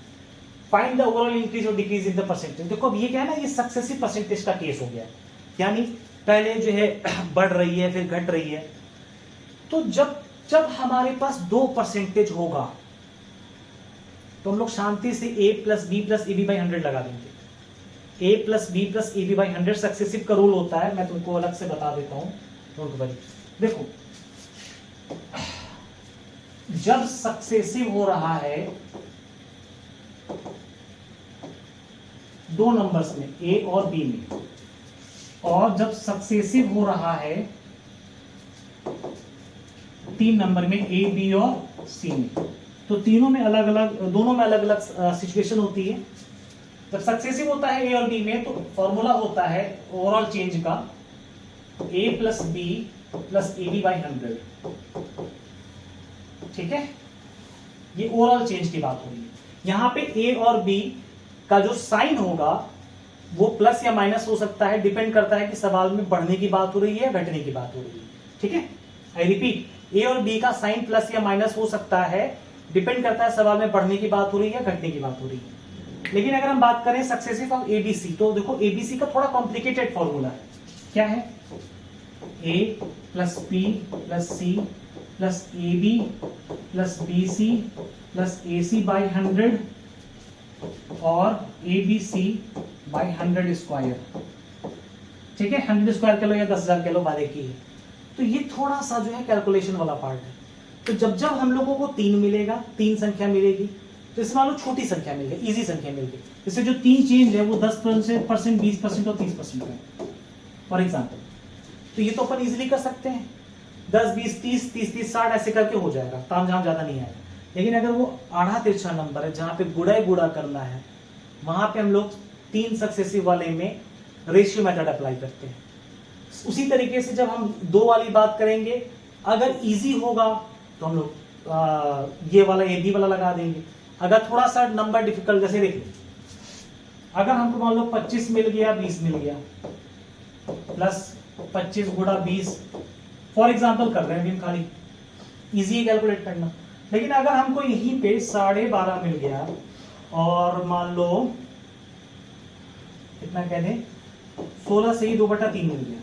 Find the overall increase or decrease in the percentage। देखो अब ये क्या है ना, ये सक्सेसिव परसेंटेज का केस हो गया, यानी पहले जो है बढ़ रही है फिर घट रही है। तो जब हमारे पास 2% होगा तो हम लोग शांति से a + b + ab/100 लगा देंगे। a + b + ab/100 सक्सेसिव का रूल होता है, मैं तुमको अलग से बता देता हूं, डोंट वरी। देखो जब सक्सेसिव हो रहा है 2 नंबर्स में, a और b में, और जब सक्सेसिव हो रहा है 3 नंबर में, a, b और c में, तो तीनों में अलग अलग, दोनों में अलग अलग सिचुएशन होती है। जब सक्सेसिव होता है a और b में तो फॉर्मूला होता है ओवरऑल चेंज का, a + b + ab/100। ठीक है, ये ओवरऑल चेंज की बात हो रही है। यहां पे a और b का जो साइन होगा वो प्लस या माइनस हो सकता है, डिपेंड करता है कि सवाल में बढ़ने की बात हो रही है या घटने की बात हो रही है। ठीक है, आई रिपीट, a और b का साइन प्लस या माइनस हो सकता है, डिपेंड करता है सवाल में बढ़ने की बात हो रही है या घटने की बात हो रही है। लेकिन अगर हम बात करें सक्सेसिव ऑफ abc तो देखो abc का थोड़ा कॉम्प्लिकेटेड फॉर्मूला है। क्या है, A plus B plus C plus A B plus B C plus A C by 100 और A B C by 100 square. ठीक है, 100 स्क्वायर कह लो या 10,000 कह लो, बारे की है। तो ये थोड़ा सा जो है कैलकुलेशन वाला पार्ट है। तो जब जब हम लोगों को 3 मिलेगा, 3 संख्या मिलेगी, तो इसमें मान लो छोटी संख्या मिल गई, इजी संख्या मिल गई, इससे जो 3 चेंज है वो 10%, 20% और 30% है फॉर एग्जाम्पल। तो ये तो अपन इजीली कर सकते हैं, 10, 20, 30, 30, 30, 60 ऐसे करके हो जाएगा, ताम झाम ज्यादा नहीं आएगा। लेकिन अगर वो आधा तिरछा नंबर है जहां पे गुड़ा करना है, वहां पे हम लोग 3 सक्सेसिव वाले में रेशियो मेथड अप्लाई करते हैं। उसी तरीके से जब हम 2 वाली बात करेंगे, अगर इजी होगा तो हम लोग ये वाला ए बी वाला लगा देंगे। अगर थोड़ा सा नंबर डिफिकल्ट, जैसे देखिए अगर हमको मान लो 25 मिल गया, 20 मिल गया, प्लस 25 गुणा 20 फॉर एग्जाम्पल कर रहे हैं, खाली इजी है कैलकुलेट करना। लेकिन अगर हमको यहीं पे 12.5 मिल गया और मान लो कितना कह दें 16 से ही 2/3 मिल गया,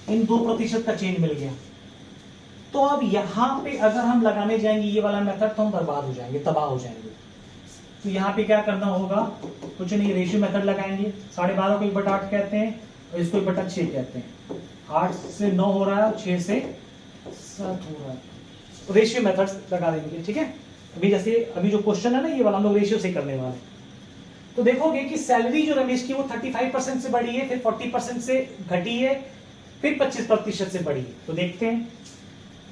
इन 2% का चेंज मिल गया, तो अब यहां पे अगर हम लगाने जाएंगे ये वाला मेथड तो हम बर्बाद हो जाएंगे, तबाह हो जाएंगे। तो यहाँ पे क्या करना होगा, कुछ नहीं, रेशियो मेथड लगाएंगे। 12.5 को 1/8 कहते हैं और इसको 1/6 कहते हैं। 8 से 9 हो रहा है, 6 से 7 हो रहा है, रेशियो मेथड लगा देंगे। ठीक है, अभी जो क्वेश्चन है ना ये वाला हम लोग रेशियो से करने वाले। तो देखोगे कि सैलरी जो रमेश की वो 35% से बढ़ी है, फिर 40% से घटी है, फिर 25% से बढ़ी है। तो देखते हैं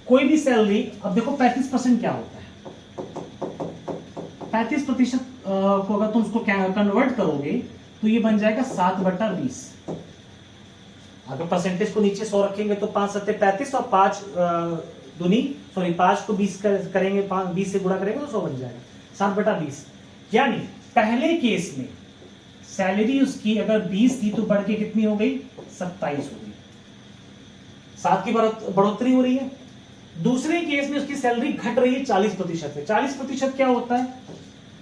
कोई भी सैलरी, अब देखो 35% क्या होता है, 35% को अगर तुम उसको कन्वर्ट करोगे तो ये बन जाएगा 7/20। अगर परसेंटेज को नीचे 100 रखेंगे तो 5 7 35 और 5 को 20 करेंगे, 20 से गुणा करेंगे तो 100 बन जाएगा, 7/20। यानी पहले केस में सैलरी उसकी अगर 20 थी तो बढ़ के कितनी हो गई, 27 हो गई, 7 की बढ़ोतरी हो रही है। दूसरे केस में उसकी सैलरी घट रही है 40% से। 40% क्या होता है,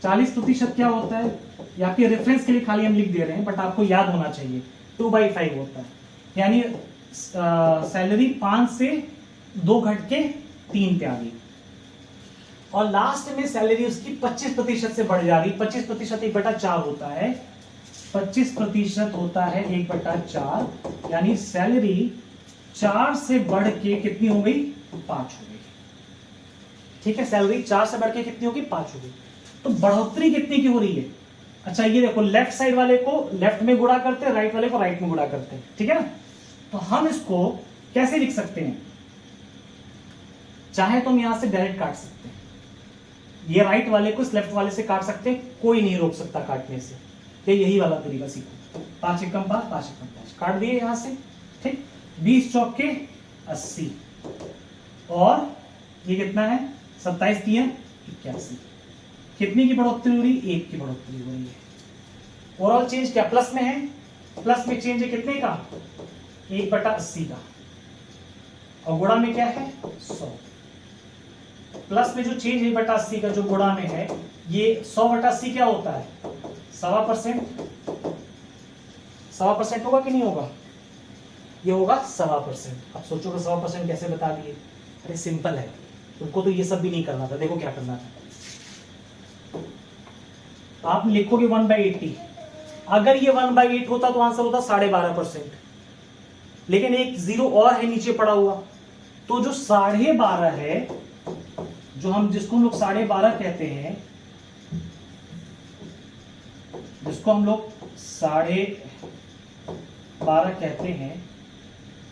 40% क्या होता है, या आपके रेफरेंस के लिए खाली हम लिख दे रहे हैं, बट आपको याद होना चाहिए, 2/5 होता है। यानी सैलरी 5 से 2 घट के 3 पे आ गई, और लास्ट में सैलरी उसकी 25% से बढ़ जा रही। 25% 1/4 होता है, 25% होता है 1/4, यानी सैलरी 4 से बढ़ के कितनी हो गई, 5 हो गई। ठीक है, सैलरी 4 से बढ़ के कितनी होगी, 5 हो गई। तो बढ़ोतरी कितनी की हो रही है। अच्छा ये देखो, लेफ्ट साइड वाले को लेफ्ट में गुणा करते हैं, राइट वाले को राइट में गुणा करते हैं। ठीक है ना, तो हम इसको कैसे लिख सकते हैं, चाहे तो हम यहां से डायरेक्ट काट सकते हैं, ये राइट वाले को इस लेफ्ट वाले से काट सकते हैं, कोई नहीं रोक सकता काटने से। तो यही वाला तरीका सीखो, 5 एकम 5, 5 एकम 5 काट दिए यहां से। ठीक, 20 चौके 80 और ये कितना है, 27 3 81। कितनी की बढ़ोतरी हो रही, 1 की बढ़ोतरी हो रही है। ओवरऑल चेंज क्या प्लस में है, प्लस में चेंज है कितने का, 1/80 का, और गुणा में क्या है 100। प्लस में जो चेंज 1/80 का जो गुणा में है, ये 100/80 क्या होता है, 1.25%। 1.25% होगा कि नहीं होगा, ये होगा 1.25%। अब सोचो कि 100% कैसे बता दिए, अरे सिंपल है, तुमको तो ये सब भी नहीं करना था। देखो क्या करना था, आप लिखोगे 1/80। अगर ये 1/8 होता तो आंसर होता 12.5%, लेकिन एक 0 और है नीचे पड़ा हुआ, तो जो 12.5 है, जो हम जिसको हम लोग 12.5 कहते हैं, जिसको हम लोग 12.5 कहते हैं,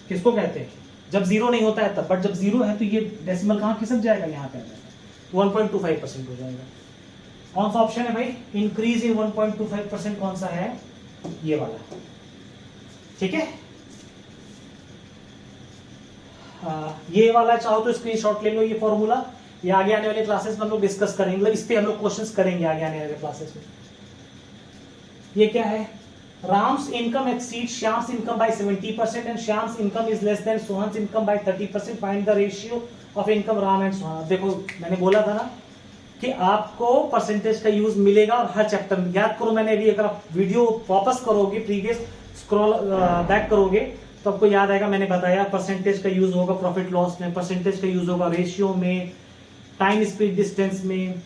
किसको कहते हैं, जब 0 नहीं होता है तब, बट जब 0 है तो ये डेसिमल कहां खिसक जाएगा, यहां पे आ जाएगा, 1.25% हो जाएगा। कौन सा ऑप्शन है भाई, इंक्रीज इन 1.25%, कौन सा है, ये वाला। ठीक है, ये वाला चाहो तो स्क्रीनशॉट ले लो, ये फॉर्मूला, ये आगे आने वाले क्लासेस में हम लोग डिस्कस करेंगे, मतलब इस पे हम लोग क्वेश्चंस करेंगे आगे आने वाले क्लासेस में। ये क्या है, Ram's income exceed Shyam's income by 70% and Shyam's income is less than Sohan's income by 30%, find the ratio of income Ram and Sohan. देखो मैंने बोला था ना कि आपको परसेंटेज का यूज मिलेगा, और हर चैप्टर में याद करो, मैंने अभी अगर आप वीडियो वापस करोगे, प्रीवियस स्क्रॉल बैक करोगे, तो आपको याद आएगा, मैंने बताया परसेंटेज का यूज होगा प्रॉफिट लॉस में, परसेंटेज का यूज होगा रेशियो में, टाइम स्पीड डिस्टेंस में,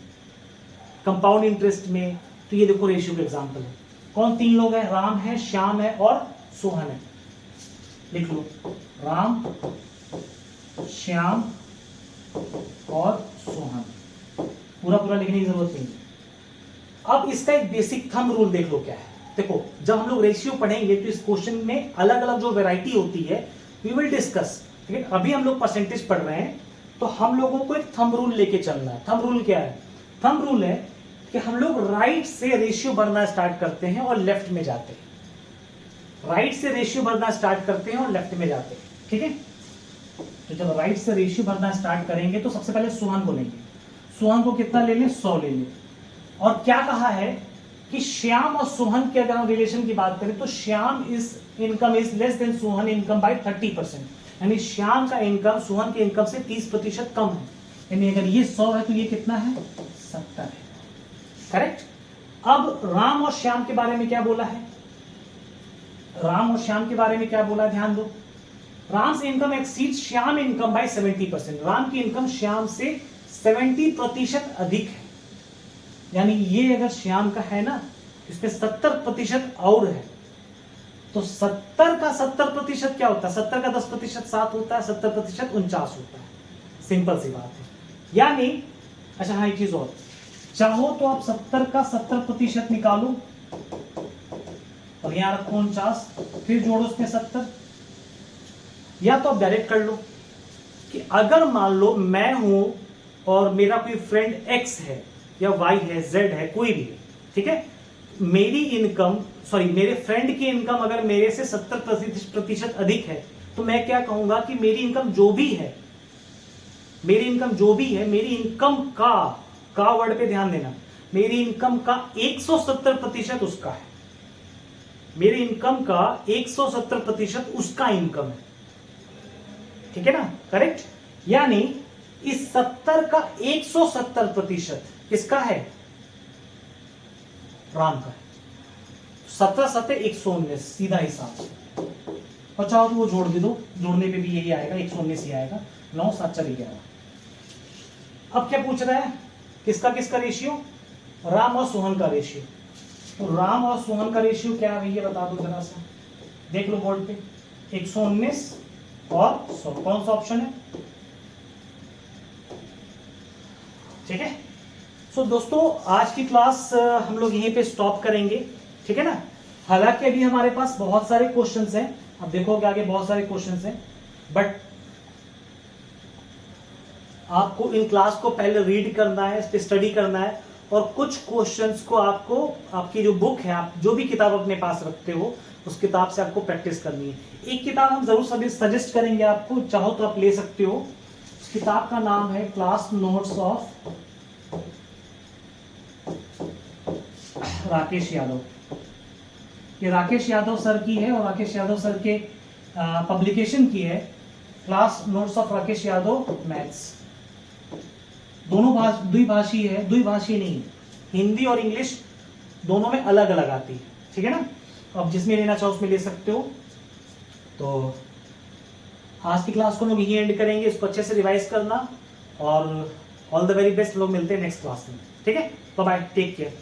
कंपाउंड इंटरेस्ट में। तो ये देखो रेशियो के एग्जांपल है। कौन 3 लोग हैं? राम है, श्याम है और सोहन है। लिख लो, राम, श्याम और सोहन। पूरा पूरा लिखने की जरूरत नहीं है। अब इसका एक बेसिक थंब रूल देख लो क्या है। देखो, जब हम लोग रेशियो पढ़ेंगे तो इस क्वेश्चन में अलग अलग जो वैरायटी होती है वी विल डिस्कस। ठीक है, अभी हम लोग परसेंटेज पढ़ रहे हैं तो हम लोगों को एक थंब रूल लेके चलना है। थंब रूल क्या है? थंब रूल है कि हम लोग राइट से रेशियो भरना स्टार्ट करते हैं और लेफ्ट में जाते हैं। राइट से रेशियो भरना स्टार्ट करते हैं और लेफ्ट में जाते हैं। ठीक है, तो जब राइट से रेशियो भरना स्टार्ट करेंगे तो सबसे पहले सोहन को लेंगे। सोहन को कितना ले लें? 100 ले लें। और क्या कहा है कि श्याम और सोहन के अगर हम रिलेशन की बात करें तो Shyam is income is less then Sohan income by 30%, यानी श्याम का इनकम सोहन के इनकम से 30% कम है। यानी अगर ये 100 है तो ये कितना है? 70 है। करेक्ट। अब राम और श्याम के बारे में क्या बोला है? राम और श्याम के बारे में क्या बोला है? ध्यान दो, राम से income exceed Shyam income by 70%। Ram की इनकम श्याम से 70% अधिक है। यानी ये अगर श्याम का है ना, इसमें 70% और है, तो 70 का 70% क्या होता है? 70 का 10% 7 होता है, 70% 49 होता है। सिंपल सी बात है। यानी अच्छा हाँ, एक चीज और, चाहो तो आप 70 का 70% निकालो और यहां रखो 49, फिर जोड़ो उसमें 70। या तो आप डायरेक्ट कर लो कि अगर मान लो मैं हूं और मेरा कोई फ्रेंड एक्स है या वाई है, जेड है, कोई भी है, ठीक है, मेरी इनकम मेरे फ्रेंड की इनकम अगर मेरे से 70% अधिक है तो मैं क्या कहूंगा कि मेरी इनकम जो भी है, मेरी इनकम का वर्ड पे ध्यान देना, मेरी इनकम का 170% उसका है। मेरी इनकम का 170% उसका इनकम है। ठीक है ना? करेक्ट। यानी इस 70 का 170% किसका है? राम का है। 17 7 119 सीधा हिसाब। और चाहो तो वो जोड़ भी दो, जोड़ने पे भी यही आएगा, 119 ही आएगा। 9 7 4 11। अब क्या पूछ रहा है? किसका किसका रेशियो? राम और सोहन का रेशियो। तो राम और सोहन का रेशियो क्या है भैया बता दो जरा सा, देख लो बोर्ड पे। 119 और 100, कौन सा ऑप्शन है? ठीक है। सो दोस्तों, आज की क्लास हम लोग यहीं पे स्टॉप करेंगे। ठीक है ना? हालांकि अभी हमारे पास बहुत सारे क्वेश्चंस हैं, अब देखोगे आगे बहुत सारे क्वेश्चंस हैं, बट आपको इन क्लास को पहले रीड करना है, इस पे स्टडी करना है, और कुछ क्वेश्चंस को आपको आपकी जो बुक है, आप जो भी किताब अपने पास रखते हो उस किताब से आपको प्रैक्टिस करनी है। एक किताब हम जरूर सजेस्ट करेंगे आपको, चाहो तो आप ले सकते हो। उस किताब का नाम है class notes of Rakesh Yadav. ये राकेश यादव सर की है और राकेश यादव सर के पब्लिकेशन की है, class notes of Rakesh Yadav maths. दोनों द्विभाषी है, द्विभाषी नहीं, हिंदी और इंग्लिश दोनों में अलग अलग आती है। ठीक है ना? अब जिसमें लेना चाहो उसमें ले सकते हो। तो आज की क्लास को लोग यही एंड करेंगे, इसको अच्छे से रिवाइज करना, और ऑल द वेरी बेस्ट। लोग मिलते हैं नेक्स्ट क्लास में। ठीक है, बाय बाय, टेक केयर।